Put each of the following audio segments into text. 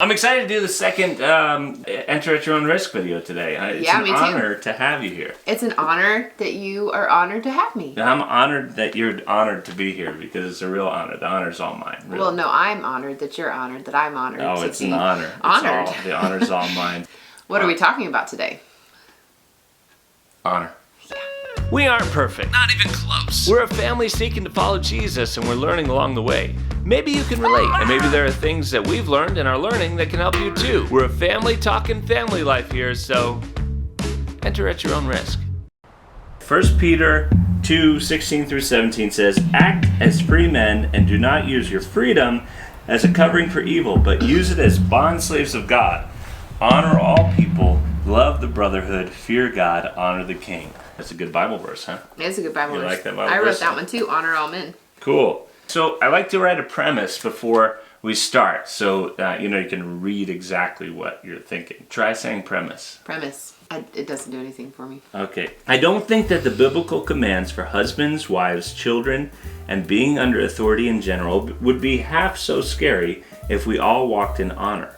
I'm excited to do the second Enter at Your Own Risk video today. It's an honor to have you here. It's an honor that you are honored to have me. I'm honored that you're honored to be here because it's a real honor. The honor's all mine. Really. Well, no, I'm honored that you're honored that I'm honored. Oh, it's an honor. Honored. The honor's all mine. What are we talking about today? Honor. We aren't perfect. Not even close. We're a family seeking to follow Jesus, and we're learning along the way. Maybe you can relate, and maybe there are things that we've learned and are learning that can help you too. We're a family talking family life here, so enter at your own risk. 1 Peter 2:16-17 says, "Act as free men and do not use your freedom as a covering for evil, but use it as bondslaves of God. Honor all people, love the brotherhood, fear God, honor the king." That's a good Bible verse, huh? It's a good Bible verse. You like that Bible verse? I verse? wrote that one too, honor all men. Cool. So I like to write a premise before we start, so you can read exactly what you're thinking. Try saying premise. Premise. It doesn't do anything for me. Okay. I don't think that the biblical commands for husbands, wives, children, and being under authority in general would be half so scary if we all walked in honor.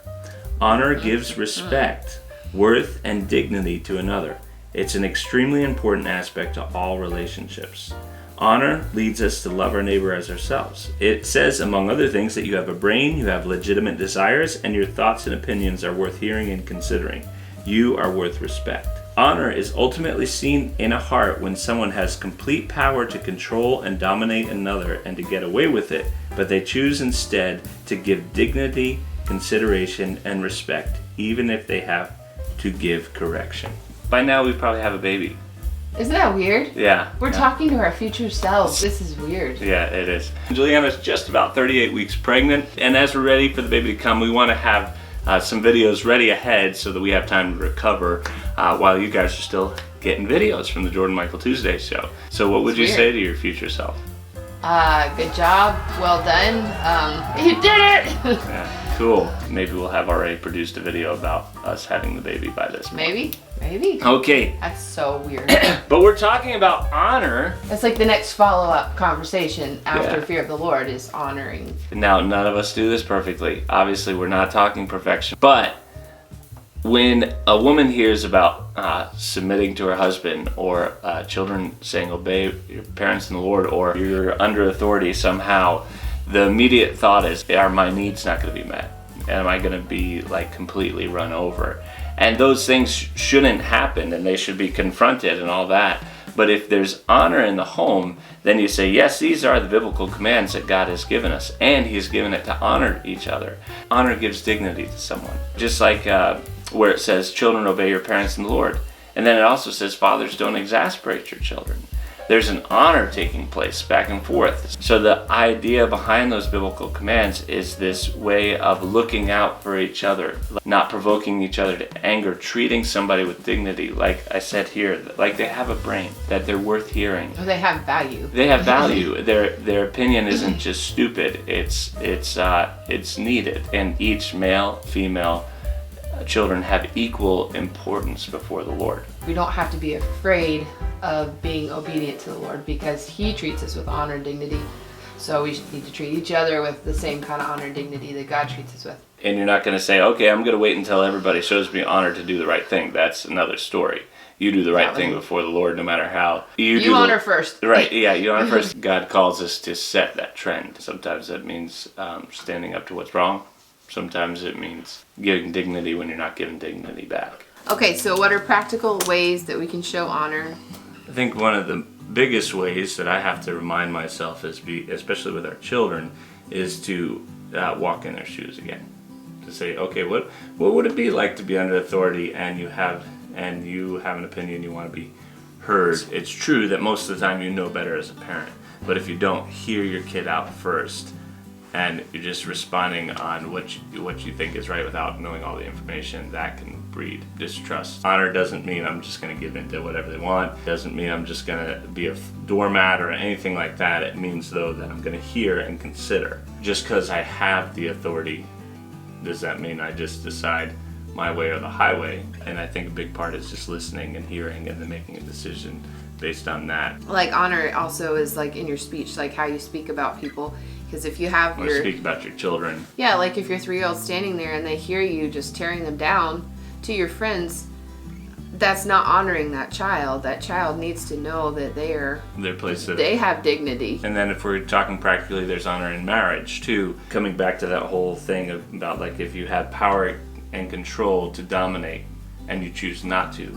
Honor gives respect, worth, and dignity to another. It's an extremely important aspect to all relationships. Honor leads us to love our neighbor as ourselves. It says, among other things, that you have a brain, you have legitimate desires, and your thoughts and opinions are worth hearing and considering. You are worth respect. Honor is ultimately seen in a heart when someone has complete power to control and dominate another and to get away with it, but they choose instead to give dignity, consideration, and respect, even if they have to give correction. By now we probably have a baby. Isn't that weird? Yeah. We're talking to our future selves. This is weird. Yeah, it is. Juliana's just about 38 weeks pregnant, and as we're ready for the baby to come, we want to have some videos ready ahead so that we have time to recover while you guys are still getting videos from the Jordan Michael Tuesday show. So what would you say to your future self? Good job. Well done. You did it! Yeah, cool. Maybe we'll have already produced a video about us having the baby by this month. Maybe. Okay. That's so weird. But we're talking about honor. That's like the next follow-up conversation after fear of the Lord is honoring. Now, none of us do this perfectly. Obviously, we're not talking perfection. But when a woman hears about submitting to her husband, or children saying obey your parents in the Lord, or you're under authority somehow, the immediate thought is, are my needs not going to be met? Am I going to be completely run over? And those things shouldn't happen, and they should be confronted and all that. But if there's honor in the home, then you say, yes, these are the biblical commands that God has given us, and He's given it to honor each other. Honor gives dignity to someone. Just like where it says, children, obey your parents in the Lord. And then it also says, fathers, don't exasperate your children. There's an honor taking place back and forth. So the idea behind those biblical commands is this way of looking out for each other, not provoking each other to anger, treating somebody with dignity, like I said here, like they have a brain, that they're worth hearing. Oh, they have value. They have value. Their opinion isn't just stupid. It's needed. And each male, female, children have equal importance before the Lord. We don't have to be afraid of being obedient to the Lord because He treats us with honor and dignity. So we need to treat each other with the same kind of honor and dignity that God treats us with. And you're not going to say, okay, I'm going to wait until everybody shows me honor to do the right thing. That's another story. You do the right thing before the Lord, no matter how. You honor first. Right, yeah, you honor first. God calls us to set that trend. Sometimes that means standing up to what's wrong. Sometimes it means giving dignity when you're not giving dignity back. Okay, so what are practical ways that we can show honor? I think one of the biggest ways that I have to remind myself, especially with our children, is to walk in their shoes again. To say, okay, what would it be like to be under authority and you have an opinion, you want to be heard? It's true that most of the time you know better as a parent, but if you don't hear your kid out first, and you're just responding on what you think is right without knowing all the information, that can breed distrust. Honor doesn't mean I'm just going to give in to whatever they want. It doesn't mean I'm just going to be a doormat or anything like that. It means, though, that I'm going to hear and consider. Just because I have the authority, does that mean I just decide my way or the highway? And I think a big part is just listening and hearing and then making a decision based on that. Like honor also is like in your speech, like how you speak about people. Because if you have Or speak about your children. Yeah, like if your 3-year-old standing there and they hear you just tearing them down to your friends, that's not honoring that child. That child needs to know that they have dignity. And then if we're talking practically, there's honor in marriage too. Coming back to that whole thing about like if you have power and control to dominate and you choose not to,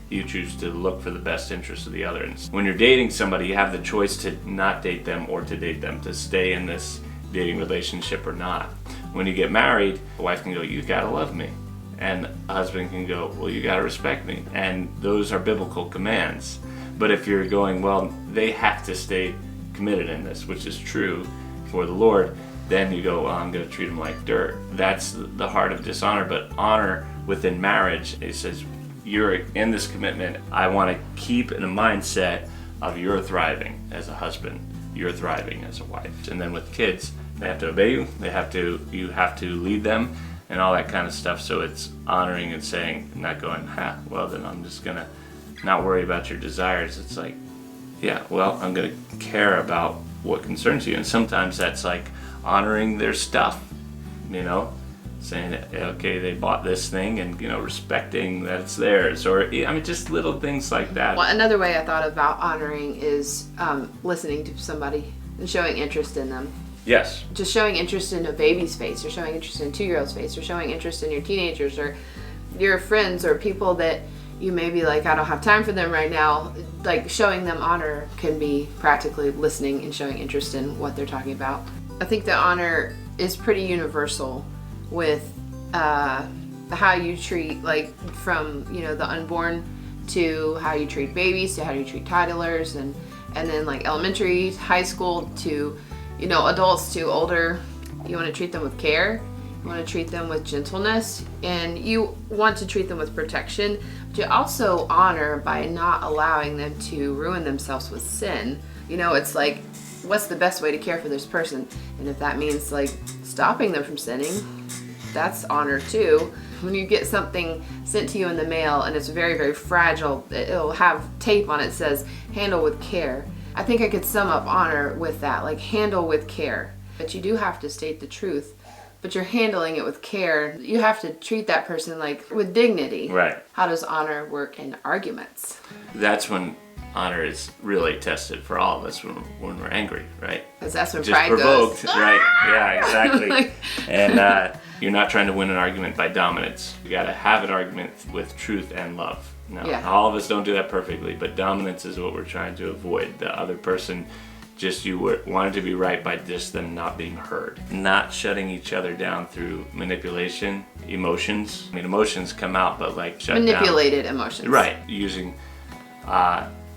you choose to look for the best interest of the other. And when you're dating somebody, you have the choice to not date them or to date them, to stay in this dating relationship or not. When you get married, a wife can go, you gotta love me. And a husband can go, well, you gotta respect me. And those are biblical commands. But if you're going, well, they have to stay committed in this, which is true for the Lord, then you go, well, I'm gonna treat them like dirt. That's the heart of dishonor. But honor within marriage, it says, you're in this commitment. I want to keep in a mindset of you're thriving as a husband, you're thriving as a wife. And then with kids, they have to obey you. You have to lead them and all that kind of stuff. So it's honoring and saying, not going, well, then I'm just gonna not worry about your desires. It's like, yeah, well, I'm gonna care about what concerns you. And sometimes that's like honoring their stuff, saying, okay, they bought this thing, and respecting that it's theirs, or just little things like that. Well, another way I thought about honoring is listening to somebody and showing interest in them. Yes. Just showing interest in a baby's face, or showing interest in a 2-year-old's face, or showing interest in your teenagers, or your friends, or people that you may be like, I don't have time for them right now. Like, showing them honor can be practically listening and showing interest in what they're talking about. I think that honor is pretty universal with how you treat, like, from the unborn to how you treat babies to how you treat toddlers, and then like elementary, high school to adults to older. You want to treat them with care, you want to treat them with gentleness, and you want to treat them with protection, but you also honor by not allowing them to ruin themselves with sin. It's like, what's the best way to care for this person? And if that means like stopping them from sinning, that's honor too. When you get something sent to you in the mail and it's very, very fragile, it'll have tape on it that says handle with care. I think I could sum up honor with that, like handle with care. But you do have to state the truth, but you're handling it with care. You have to treat that person like with dignity. Right. How does honor work in arguments? That's when honor is really tested for all of us, when we're angry, right? Because that's when just pride provoked, goes. right? Yeah, exactly. And you're not trying to win an argument by dominance. You got to have an argument with truth and love. Now, all of us don't do that perfectly, but dominance is what we're trying to avoid. The other person, you wanted to be right by just them not being heard. Not shutting each other down through manipulation, emotions. Emotions come out, but like shut Manipulated down. Emotions. Right. Using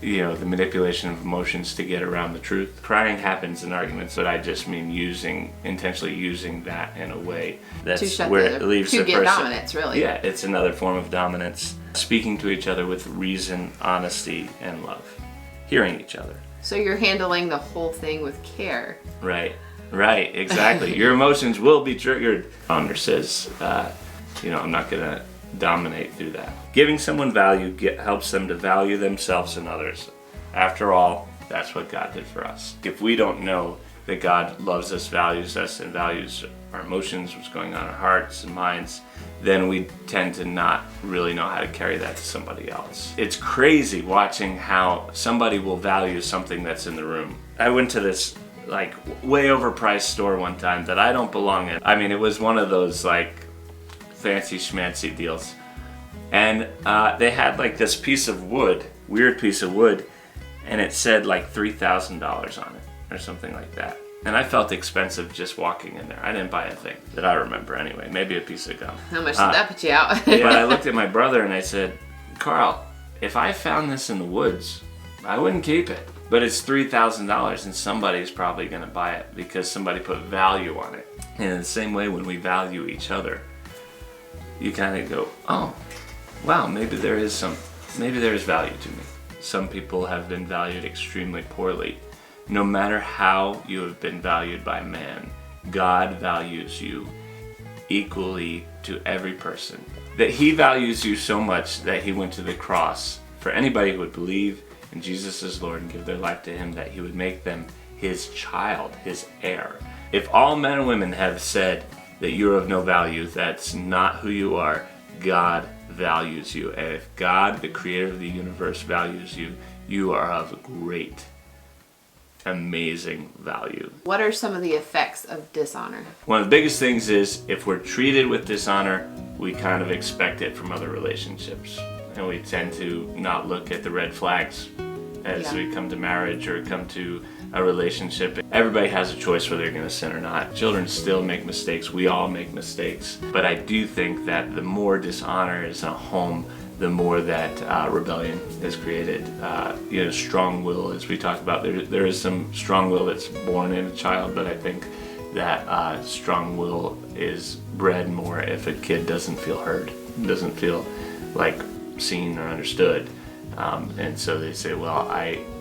the manipulation of emotions to get around the truth. Crying happens in arguments, but I just mean intentionally using that in a way that's where it leaves the person. To get dominance, really. Yeah, it's another form of dominance. Speaking to each other with reason, honesty, and love. Hearing each other. So you're handling the whole thing with care. Right, exactly. Your emotions will be triggered. Honor says, I'm not going to dominate through that. Giving someone value helps them to value themselves and others. After all, that's what God did for us. If we don't know that God loves us, and values our emotions, what's going on in our hearts and minds, then we tend to not really know how to carry that to somebody else. It's crazy watching how somebody will value something that's in the room. I went to this like way overpriced store one time that I don't belong in. It was one of those like fancy schmancy deals. And they had like this weird piece of wood, and it said like $3,000 on it or something like that. And I felt expensive just walking in there. I didn't buy a thing that I remember anyway, maybe a piece of gum. How much did that put you out? But I looked at my brother and I said, Carl, if I found this in the woods, I wouldn't keep it. But it's $3,000 and somebody's probably gonna buy it because somebody put value on it. And in the same way, when we value each other, you kind of go, oh, wow, maybe there is value to me. Some people have been valued extremely poorly. No matter how you have been valued by man, God values you equally to every person. That he values you so much that he went to the cross for anybody who would believe in Jesus as Lord and give their life to him, that he would make them his child, his heir. If all men and women have said that you're of no value, that's not who you are. God values you. And if God, the creator of the universe, values you, you are of great, amazing value. What are some of the effects of dishonor? One of the biggest things is if we're treated with dishonor, we kind of expect it from other relationships. And we tend to not look at the red flags as we come to marriage or come to a relationship. Everybody has a choice whether they're going to sin or not. Children still make mistakes. We all make mistakes. But I do think that the more dishonor is in a home, the more that rebellion is created. Strong will, as we talked about, there is some strong will that's born in a child, but I think that strong will is bred more if a kid doesn't feel heard, doesn't feel like seen or understood. And so they say, well,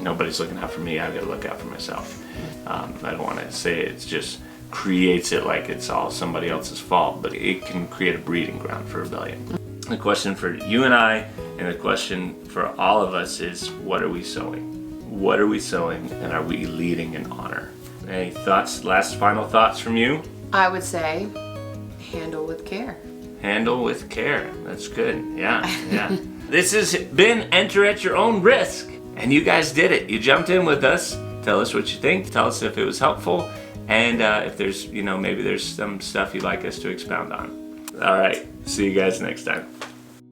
nobody's looking out for me, I've got to look out for myself. I don't want to say it just creates it like it's all somebody else's fault, but it can create a breeding ground for rebellion. The question for you and I, and the question for all of us is, what are we sowing? What are we sowing, and are we leading in honor? Any thoughts, final thoughts from you? I would say handle with care. Handle with care. That's good. Yeah. This has been Enter at Your Own Risk. And you guys did it. You jumped in with us. Tell us what you think. Tell us if it was helpful. And if there's, maybe there's some stuff you'd like us to expound on. All right. See you guys next time.